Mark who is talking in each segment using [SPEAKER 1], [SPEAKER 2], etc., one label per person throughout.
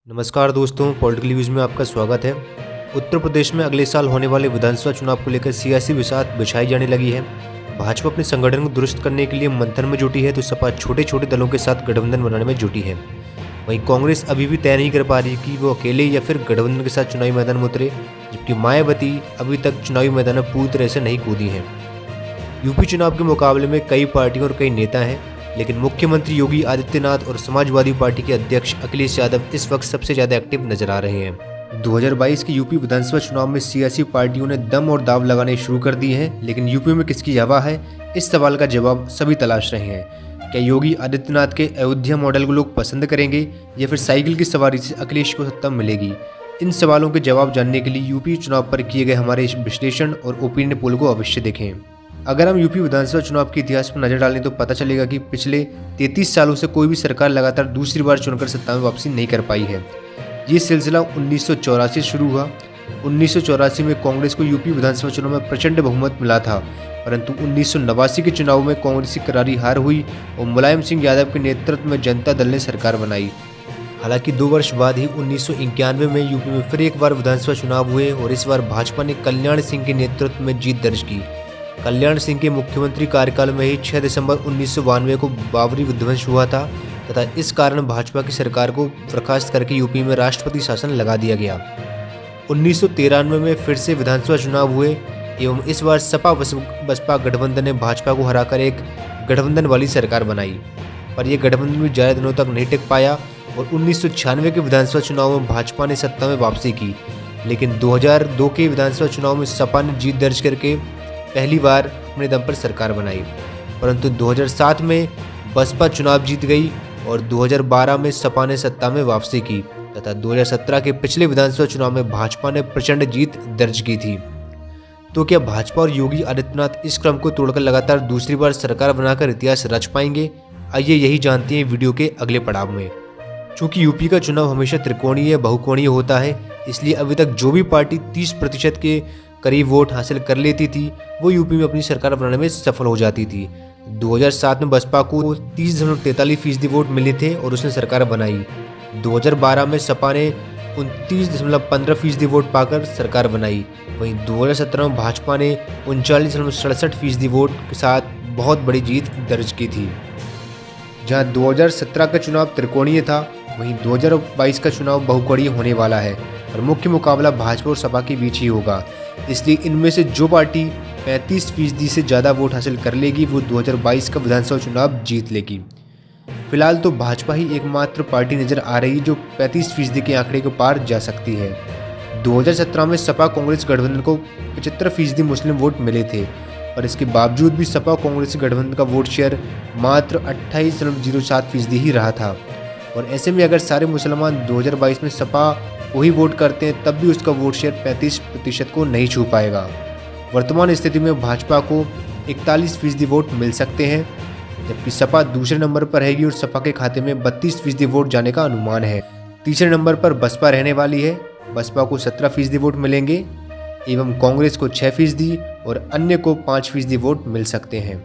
[SPEAKER 1] नमस्कार दोस्तों, political news में आपका स्वागत है। उत्तर प्रदेश में अगले साल होने वाले विधानसभा चुनाव को लेकर सियासी बिसात बिछाई जाने लगी है। भाजपा अपने संगठन को दुरुस्त करने के लिए मंथन में जुटी है, तो सपा छोटे छोटे दलों के साथ गठबंधन बनाने में जुटी है। वहीं कांग्रेस अभी भी तय नहीं कर पा रही कि वो अकेले या फिर गठबंधन के साथ चुनावी मैदान में उतरे, जबकि मायावती अभी तक चुनावी मैदान में पूरी तरह से नहीं कूदी हैं। यूपी चुनाव के मुकाबले में कई पार्टियां और कई नेता हैं, लेकिन मुख्यमंत्री योगी आदित्यनाथ और समाजवादी पार्टी के अध्यक्ष अखिलेश यादव इस वक्त सबसे ज्यादा एक्टिव नजर आ रहे हैं। 2022 के यूपी विधानसभा चुनाव में सियासी पार्टियों ने दम और दाव लगाने शुरू कर दिए हैं, लेकिन यूपी में किसकी हवा है, इस सवाल का जवाब सभी तलाश रहे हैं। क्या योगी आदित्यनाथ के अयोध्या मॉडल को लोग पसंद करेंगे या फिर साइकिल की सवारी से अखिलेश को सत्ता मिलेगी? इन सवालों के जवाब जानने के लिए यूपी चुनाव पर किए गए हमारे विश्लेषण और ओपिनियन पोल को अवश्य देखें। अगर हम यूपी विधानसभा चुनाव के इतिहास पर नजर डालें तो पता चलेगा कि पिछले 33 सालों से कोई भी सरकार लगातार दूसरी बार चुनकर सत्ता में वापसी नहीं कर पाई है। ये सिलसिला 1984 से शुरू हुआ। 1984 में कांग्रेस को यूपी विधानसभा चुनाव में प्रचंड बहुमत मिला था, परंतु 1989 के चुनाव में कांग्रेस की करारी हार हुई और मुलायम सिंह यादव के नेतृत्व में जनता दल ने सरकार बनाई। हालांकि 2 वर्ष बाद ही 1991 में यूपी में फिर एक बार विधानसभा चुनाव हुए और इस बार भाजपा ने कल्याण सिंह के नेतृत्व में जीत दर्ज की। कल्याण सिंह के मुख्यमंत्री कार्यकाल में ही 6 दिसंबर 1992 को बाबरी विध्वंस हुआ था तथा इस कारण भाजपा की सरकार को बर्खास्त करके यूपी में राष्ट्रपति शासन लगा दिया गया। 1993 में फिर से विधानसभा चुनाव हुए एवं इस बार सपा बसपा गठबंधन ने भाजपा को हराकर एक गठबंधन वाली सरकार बनाई, पर यह गठबंधन भी ज़्यादा दिनों तक नहीं टिक पाया और 1996 के विधानसभा चुनाव में भाजपा ने सत्ता में वापसी की। लेकिन 2002 के विधानसभा चुनाव में सपा ने जीत दर्ज करके पहली बार अपने दम पर सरकार बनाई, परंतु 2007 में बसपा चुनाव जीत गई और 2012 में सपा ने सत्ता में वापसी की तथा 2017 के पिछले विधानसभा चुनाव में भाजपा ने प्रचंड जीत दर्ज की थी। तो क्या भाजपा और योगी आदित्यनाथ इस क्रम को तोड़कर लगातार दूसरी बार सरकार बनाकर इतिहास रच पाएंगे? आइए यही जानते हैं वीडियो के अगले पड़ाव में। चूँकि यूपी का चुनाव हमेशा त्रिकोणीय बहुकोणीय होता है, इसलिए अभी तक जो भी पार्टी 30% के करीब वोट हासिल कर लेती थी वो यूपी में अपनी सरकार बनाने में सफल हो जाती थी। 2007 में बसपा को 30.43% वोट मिले थे और उसने सरकार बनाई। 2012 में सपा ने 29.15% वोट पाकर सरकार बनाई। वहीं 2017 में भाजपा ने 39.67% वोट के साथ बहुत बड़ी जीत दर्ज की थी। जहां 2017 का चुनाव त्रिकोणीय था, वहीं 2022 का चुनाव बहुकोणीय होने वाला है और मुख्य मुकाबला भाजपा और सपा के बीच ही होगा। इसलिए इनमें से जो पार्टी 35% से ज़्यादा वोट हासिल कर लेगी वो 2022 का विधानसभा चुनाव जीत लेगी। फिलहाल तो भाजपा ही एकमात्र पार्टी नजर आ रही है जो 35% के आंकड़े को पार जा सकती है। 2017 में सपा कांग्रेस गठबंधन को 75% मुस्लिम वोट मिले थे, पर इसके बावजूद भी सपा कांग्रेस गठबंधन का वोट शेयर मात्र 28.07% ही रहा था। और ऐसे में अगर सारे मुसलमान 2022 में सपा को ही वोट करते हैं तब भी उसका वोट शेयर 35% को नहीं छू पाएगा। वर्तमान स्थिति में भाजपा को 41% वोट मिल सकते हैं, जबकि सपा दूसरे नंबर पर रहेगी और सपा के खाते में 32% वोट जाने का अनुमान है। तीसरे नंबर पर बसपा रहने वाली है, बसपा को 17% वोट मिलेंगे एवं कांग्रेस को 6% और अन्य को 5% वोट मिल सकते हैं।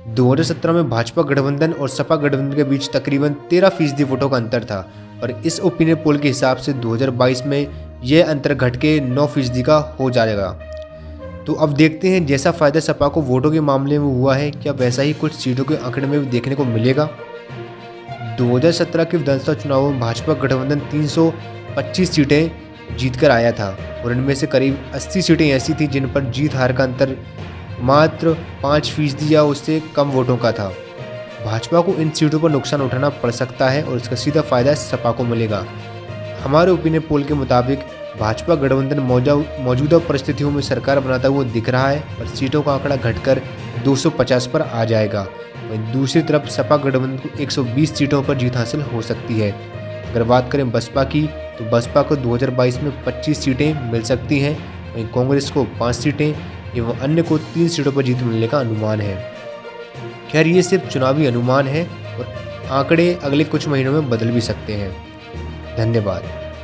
[SPEAKER 1] 2017 में भाजपा गठबंधन और सपा गठबंधन के बीच तकरीबन 13% वोटों का अंतर था, और इस ओपिनियन पोल के हिसाब से 2022 में यह अंतर घट के 9% का हो जाएगा। तो अब देखते हैं जैसा फायदा सपा को वोटों के मामले में हुआ है, क्या वैसा ही कुछ सीटों के आंकड़े में भी देखने को मिलेगा। 2017 के विधानसभा चुनाव में भाजपा गठबंधन 325 सीटें जीतकर आया था और इनमें से करीब 80 सीटें ऐसी थी जिन पर जीत हार का अंतर मात्र 5% या उससे कम वोटों का था। भाजपा को इन सीटों पर नुकसान उठाना पड़ सकता है और इसका सीधा फायदा सपा को मिलेगा। हमारे ओपिनियन पोल के मुताबिक भाजपा गठबंधन मौजूदा परिस्थितियों में सरकार बनाता हुआ दिख रहा है, पर सीटों का आंकड़ा घटकर 250 पर आ जाएगा। वहीं दूसरी तरफ सपा गठबंधन को 120 सीटों पर जीत हासिल हो सकती है। अगर बात करें बसपा की तो बसपा को 2022 में 25 सीटें मिल सकती हैं, वहीं कांग्रेस को 5 सीटें एवं अन्य को 3 सीटों पर जीत मिलने का अनुमान है। खैर ये सिर्फ चुनावी अनुमान है और आंकड़े अगले कुछ महीनों में बदल भी सकते हैं। धन्यवाद।